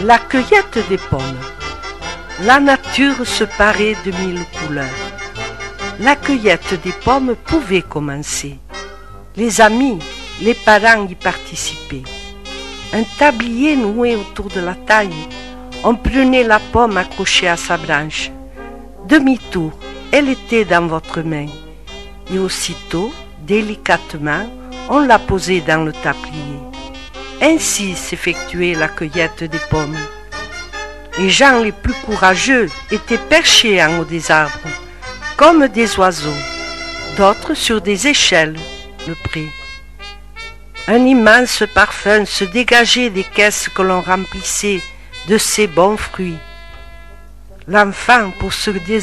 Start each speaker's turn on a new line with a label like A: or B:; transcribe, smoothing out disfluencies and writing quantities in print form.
A: La cueillette des pommes. La nature se parait de mille couleurs. La cueillette des pommes pouvait commencer. Les amis, les parents y participaient. Un tablier noué autour de la taille. On prenait la pomme accrochée à sa branche. Demi-tour, elle était dans votre main. Et aussitôt, délicatement, on la posait dans le tablier. Ainsi s'effectuait la cueillette des pommes. Les gens les plus courageux étaient perchés en haut des arbres, comme des oiseaux, d'autres sur des échelles, le pré. Un immense parfum se dégageait des caisses que l'on remplissait de ces bons fruits. L'enfant, pour se